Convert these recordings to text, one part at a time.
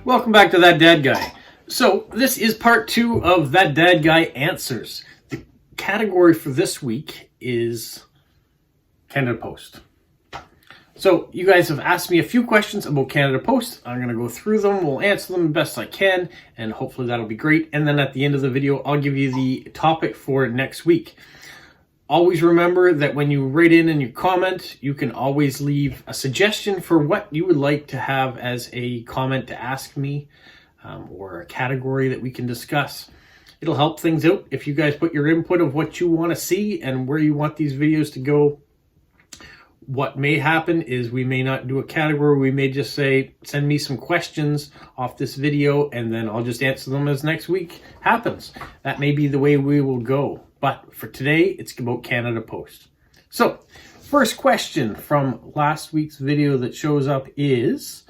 Welcome back to That Dad Guy. So this is part 2 of That Dad Guy Answers. The category for this week is Canada Post. So you guys have asked me a few questions about Canada Post. I'm going to go through them. We'll answer them the best I can, and hopefully that'll be great. And then at the end of the video, I'll give you the topic for next week. Always remember that when you write in and you comment, you can always leave a suggestion for what you would like to have as a comment to ask me, or a category that we can discuss. It'll help things out if you guys put your input of what you want to see and where you want these videos to go. What may happen is we may not do a category. We may just say, send me some questions off this video, and then I'll just answer them as next week happens. That may be the way we will go. But for today, it's about Canada Post. So, first question from last week's video that shows up is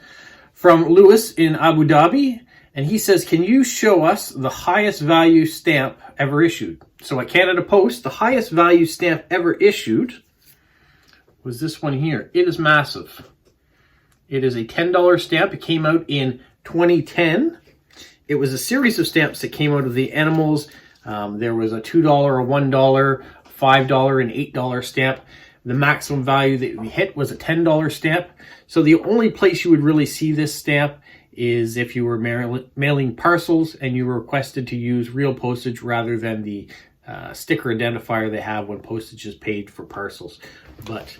from Lewis in Abu Dhabi. And he says, can you show us the highest value stamp ever issued? So at Canada Post, the highest value stamp ever issued was this one here. It is massive. It is a $10 stamp. It came out in 2010. It was a series of stamps that came out of the animals. There was a $2, a $1, $5, and $8 stamp. The maximum value that we hit was a $10 stamp. So the only place you would really see this stamp is if you were mailing parcels and you were requested to use real postage rather than the sticker identifier they have when postage is paid for parcels. But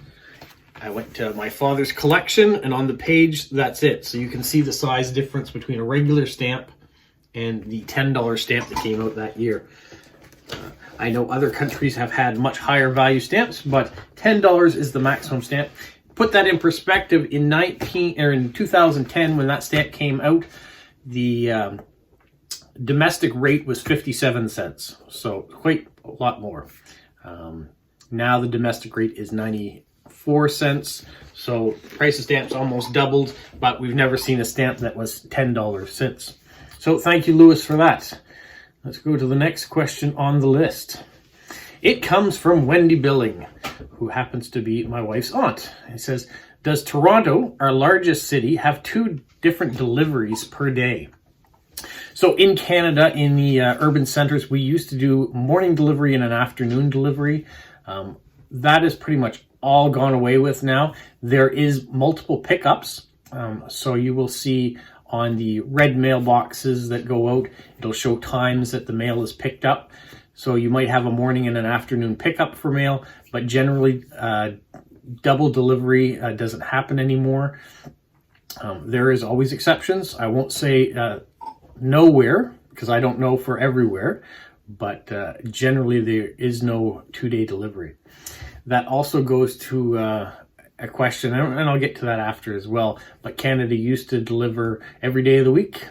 I went to my father's collection, and on the page, that's it. So you can see the size difference between a regular stamp and the $10 stamp that came out that year. I know other countries have had much higher value stamps, but $10 is the maximum stamp. Put that in perspective, in 2010, when that stamp came out, the domestic rate was 57 cents, so quite a lot more. Now the domestic rate is 94 cents, so the price of stamps almost doubled, but we've never seen a stamp that was $10 since. So thank you, Lewis, for that. Let's go to the next question on the list. It comes from Wendy Billing, who happens to be my wife's aunt. It says, does Toronto, our largest city, have 2 different deliveries per day? So in Canada, in the urban centers, we used to do morning delivery and an afternoon delivery. That is pretty much all gone away with now. There is multiple pickups. So you will see on the red mailboxes that go out, it'll show times that the mail is picked up. So you might have a morning and an afternoon pickup for mail, but generally double delivery doesn't happen anymore. There is always exceptions. I won't say nowhere, because I don't know for everywhere, but generally there is no 2-day delivery. That also goes to a question, and I'll get to that after as well, but Canada used to deliver every day of the week.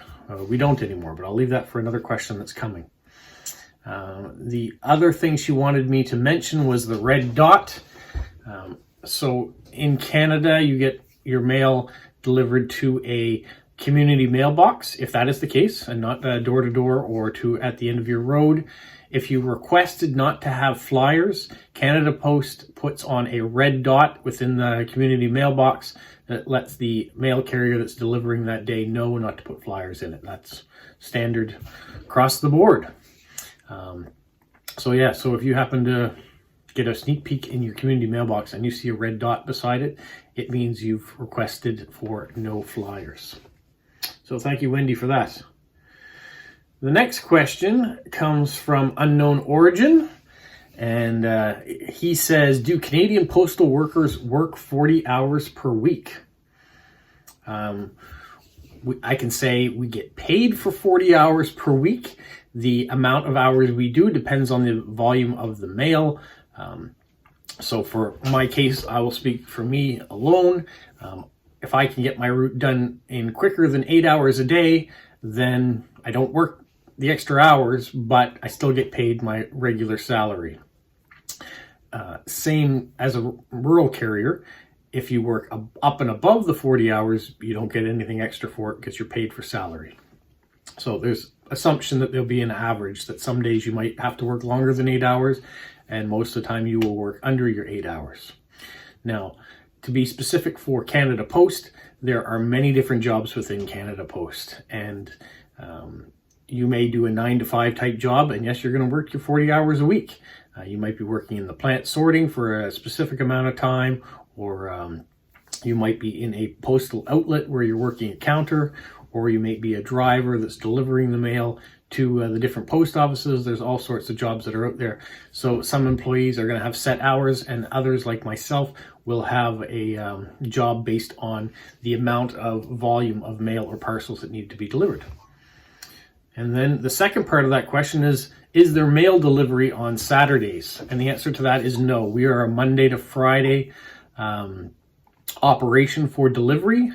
We don't anymore, but I'll leave that for another question that's coming. The other thing she wanted me to mention was the red dot. So in Canada, you get your mail delivered to a community mailbox, if that is the case, and not door to door or to at the end of your road. If you requested not to have flyers, Canada Post puts on a red dot within the community mailbox that lets the mail carrier that's delivering that day know not to put flyers in it. That's standard across the board. So if you happen to get a sneak peek in your community mailbox and you see a red dot beside it, it means you've requested for no flyers. So thank you, Wendy, for that. The next question comes from Unknown Origin, and he says, do Canadian postal workers work 40 hours per week? I can say we get paid for 40 hours per week. The amount of hours we do depends on the volume of the mail. So for my case, I will speak for me alone. If I can get my route done in quicker than 8 hours a day, then I don't work the extra hours, but I still get paid my regular salary. Same as a rural carrier. If you work up and above the 40 hours, you don't get anything extra for it because you're paid for salary. So there's assumption that there'll be an average, that some days you might have to work longer than 8 hours, and most of the time you will work under your 8 hours. Now, To be specific for Canada Post, there are many different jobs within Canada Post, and you may do a 9-to-5 type job, and yes, you're going to work your 40 hours a week. You might be working in the plant sorting for a specific amount of time, or you might be in a postal outlet where you're working a counter, or you may be a driver that's delivering the mail to the different post offices. There's all sorts of jobs that are out there. So some employees are going to have set hours, and others, like myself, will have a job based on the amount of volume of mail or parcels that need to be delivered. And then the second part of that question is there mail delivery on Saturdays? And the answer to that is no. We are a Monday to Friday operation for delivery.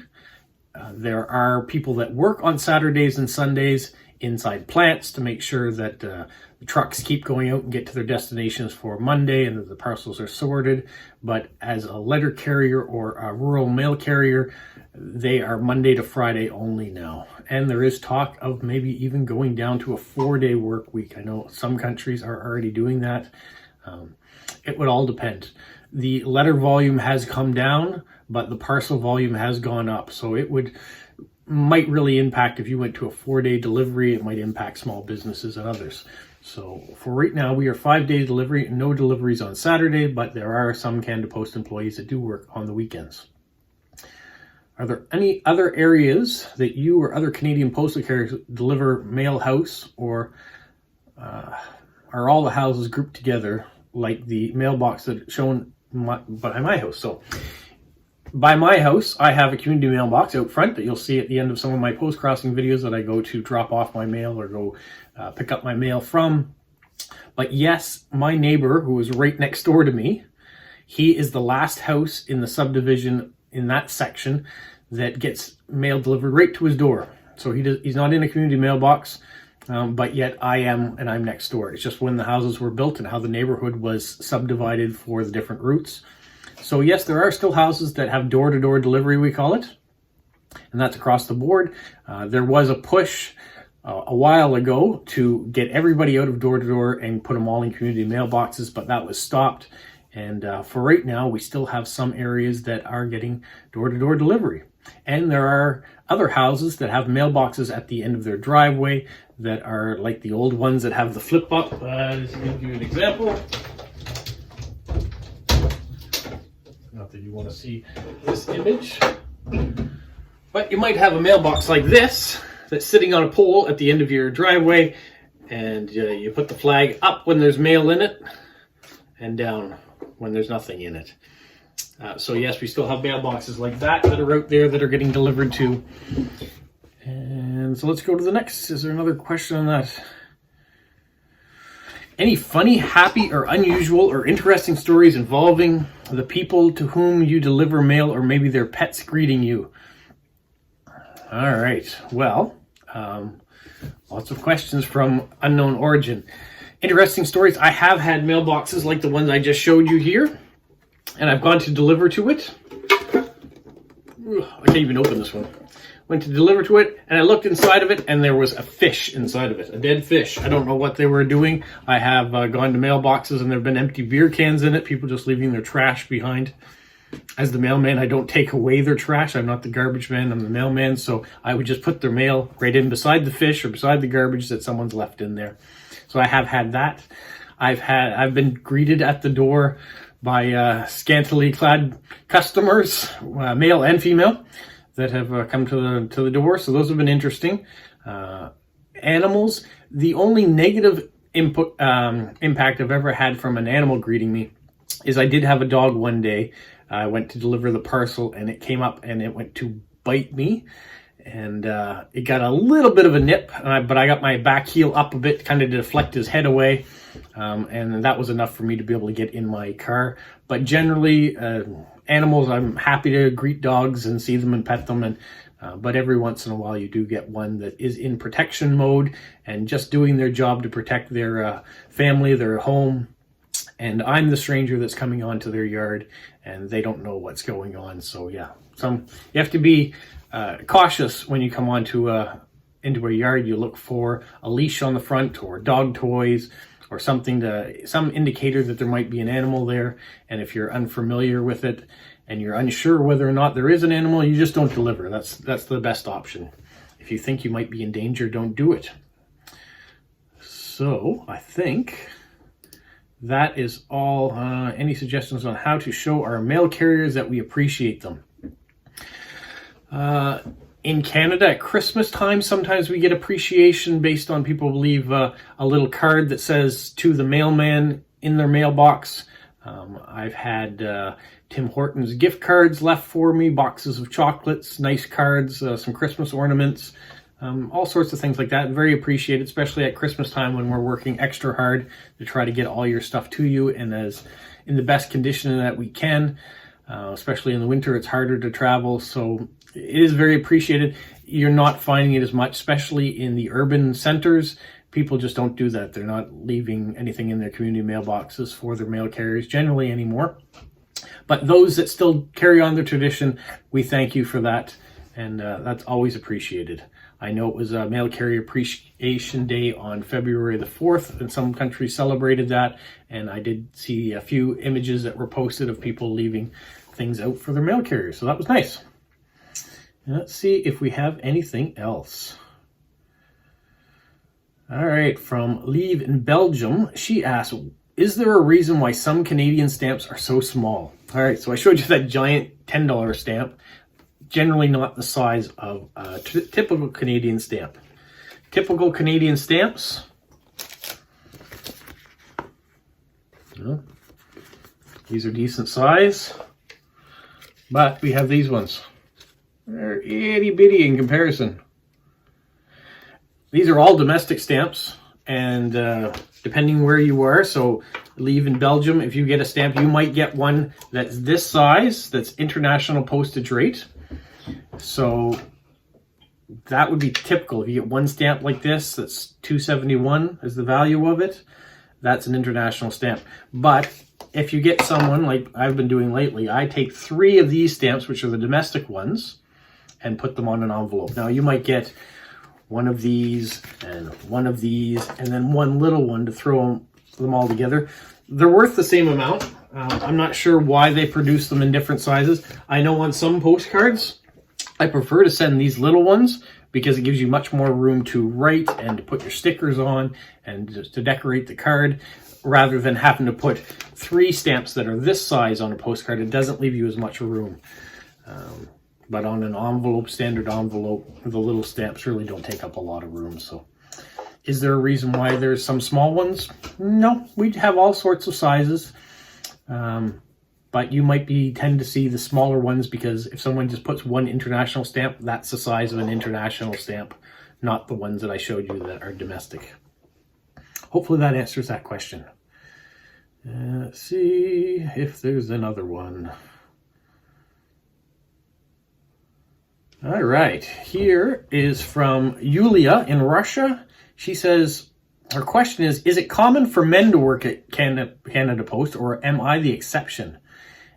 There are people that work on Saturdays and Sundays inside plants to make sure that the trucks keep going out and get to their destinations for Monday and that the parcels are sorted. But as a letter carrier or a rural mail carrier, they are Monday to Friday only now. And there is talk of maybe even going down to a 4-day work week. I know some countries are already doing that. It would all depend. The letter volume has come down, but the parcel volume has gone up. So it might really impact, if you went to a 4-day delivery, it might impact small businesses and others. So for right now, we are 5-day delivery, no deliveries on Saturday, but there are some Canada Post employees that do work on the weekends. Are there any other areas that you or other Canadian postal carriers deliver mail house, or are all the houses grouped together like the mailbox that's shown by my house? So by my house, I have a community mailbox out front that you'll see at the end of some of my post crossing videos that I go to drop off my mail or go pick up my mail from. But yes, my neighbor, who is right next door to me, he is the last house in the subdivision in that section that gets mail delivered right to his door. So he's not in a community mailbox, but yet I am, and I'm next door. It's just when the houses were built and how the neighborhood was subdivided for the different routes. So yes, there are still houses that have door-to-door delivery, we call it, and that's across the board. There was a push a while ago to get everybody out of door-to-door and put them all in community mailboxes, but that was stopped. And for right now, we still have some areas that are getting door-to-door delivery. And there are other houses that have mailboxes at the end of their driveway that are like the old ones that have the flip up. Just to give you an example. Not that you want to see this image, but you might have a mailbox like this that's sitting on a pole at the end of your driveway, and you put the flag up when there's mail in it and down when there's nothing in it. So yes, we still have mailboxes like that are out there that are getting delivered to. And so let's go to the next. Is there another question on that? Any funny, happy, or unusual or interesting stories involving the people to whom you deliver mail, or maybe their pets greeting you? All right. Well, lots of questions from unknown origin. Interesting stories. I have had mailboxes like the ones I just showed you here, and I've gone to deliver to it. I can't even open this one. Went to deliver to it, and I looked inside of it, and there was a fish inside of it, a dead fish. I don't know what they were doing. I have gone to mailboxes, and there have been empty beer cans in it, people just leaving their trash behind. As the mailman, I don't take away their trash. I'm not the garbage man, I'm the mailman, so I would just put their mail right in beside the fish or beside the garbage that someone's left in there. So I have had that. I've been greeted at the door by scantily clad customers, male and female, that have come to the door. So those have been interesting. Animals, the only negative impact I've ever had from an animal greeting me is I did have a dog one day. I went to deliver the parcel, and it came up and it went to bite me. And it got a little bit of a nip, but I got my back heel up a bit, kind of to deflect his head away. And that was enough for me to be able to get in my car. But generally, animals, I'm happy to greet dogs and see them and pet them. And but every once in a while, you do get one that is in protection mode and just doing their job to protect their family, their home. And I'm the stranger that's coming onto their yard, and they don't know what's going on. So yeah, you have to be cautious when you come onto into a yard. You look for a leash on the front, or dog toys, or something some indicator that there might be an animal there. And if you're unfamiliar with it and you're unsure whether or not there is an animal, you just don't deliver. That's the best option. If you think you might be in danger, don't do it. So I think that is all. Any suggestions on how to show our mail carriers that we appreciate them? In Canada, at Christmas time, sometimes we get appreciation based on people leave a little card that says "to the mailman" in their mailbox. I've had Tim Hortons gift cards left for me, boxes of chocolates, nice cards, some Christmas ornaments, all sorts of things like that. Very appreciated, especially at Christmas time when we're working extra hard to try to get all your stuff to you and as in the best condition that we can. Especially in the winter, it's harder to travel, so it is very appreciated. You're not finding it as much, especially in the urban centers. People just don't do that. They're not leaving anything in their community mailboxes for their mail carriers generally anymore. But those that still carry on the tradition, we thank you for that, and that's always appreciated. I know it was a Mail Carrier Appreciation Day on February the 4th, and some countries celebrated that, and I did see a few images that were posted of people leaving things out for their mail carriers, so that was nice. And let's see if we have anything else. All right, from Lieve in Belgium, she asked, is there a reason why some Canadian stamps are so small? All right, so I showed you that giant $10 stamp. Generally not the size of a typical Canadian stamp. Typical Canadian stamps, these are decent size, but we have these ones. They're itty bitty in comparison. These are all domestic stamps, and depending where you are, so Lieve in Belgium, if you get a stamp, you might get one that's this size, that's international postage rate. So that would be typical. If you get one stamp like this, that's $2.71 is the value of it. That's an international stamp. But if you get someone like I've been doing lately, I take 3 of these stamps, which are the domestic ones, and put them on an envelope. Now you might get one of these, and then one little one to throw them all together. They're worth the same amount. I'm not sure why they produce them in different sizes. I know on some postcards, I prefer to send these little ones because it gives you much more room to write and to put your stickers on and just to decorate the card, rather than having to put 3 stamps that are this size on a postcard. It doesn't leave you as much room. But on an envelope, standard envelope, the little stamps really don't take up a lot of room. So is there a reason why there's some small ones? No, we have all sorts of sizes. But you might tend to see the smaller ones because if someone just puts one international stamp, that's the size of an international stamp, not the ones that I showed you that are domestic. Hopefully that answers that question. Let's see if there's another one. All right, here is from Yulia in Russia. She says, her question is it common for men to work at Canada Post, or am I the exception?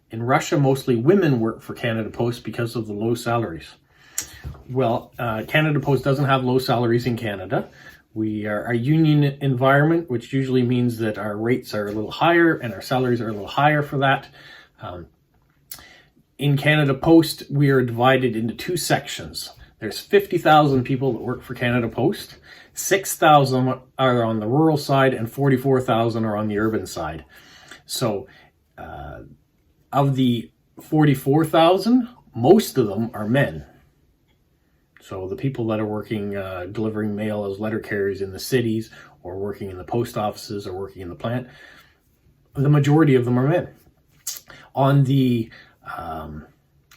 In Russia, mostly women work for Canada Post because of the low salaries. Well, Canada Post doesn't have low salaries in Canada. We are a union environment, which usually means that our rates are a little higher and our salaries are a little higher for that. In Canada Post, we are divided into 2 sections. There's 50,000 people that work for Canada Post. 6,000 are on the rural side and 44,000 are on the urban side. So of the 44,000, most of them are men. So the people that are working, delivering mail as letter carriers in the cities, or working in the post offices, or working in the plant, the majority of them are men. On the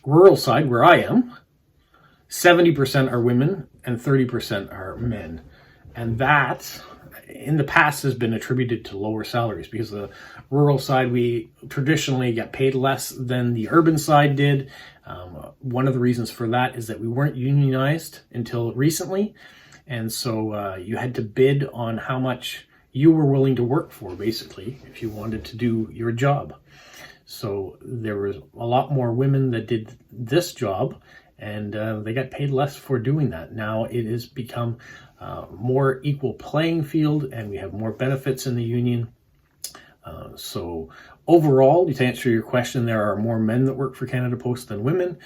rural side, where I am, 70% are women and 30% are men. And that, in the past, has been attributed to lower salaries because the rural side, we traditionally get paid less than the urban side did. One of the reasons for that is that we weren't unionized until recently. And so you had to bid on how much you were willing to work for, basically, if you wanted to do your job. So there was a lot more women that did this job, and they got paid less for doing that. Now it has become more equal playing field, and we have more benefits in the union. So overall, to answer your question, there are more men that work for Canada Post than women,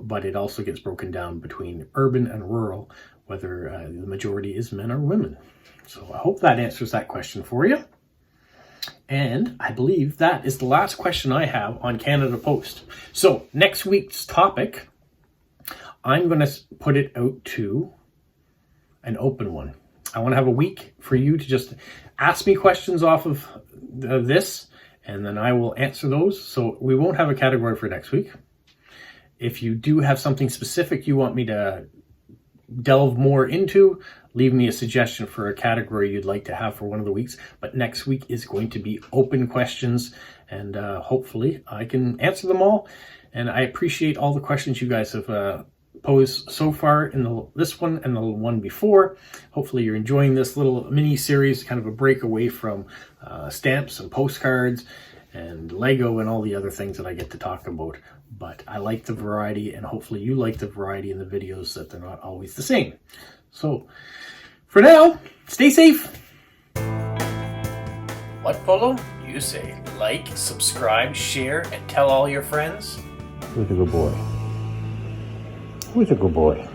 but it also gets broken down between urban and rural, whether the majority is men or women. So I hope that answers that question for you. And I believe that is the last question I have on Canada Post. So next week's topic, I'm going to put it out to an open one. I want to have a week for you to just ask me questions off of this, and then I will answer those. So we won't have a category for next week. If you do have something specific you want me to delve more into, leave me a suggestion for a category you'd like to have for one of the weeks. But next week is going to be open questions, and hopefully I can answer them all. And I appreciate all the questions you guys have posed so far in this one and the one before. Hopefully you're enjoying this little mini series, kind of a break away from stamps and postcards and Lego and all the other things that I get to talk about. But I like the variety, and hopefully you like the variety in the videos, that they're not always the same. So for now, stay safe. What, Polo? You say like, subscribe, share, and tell all your friends? Who's a good boy? Who's a good boy?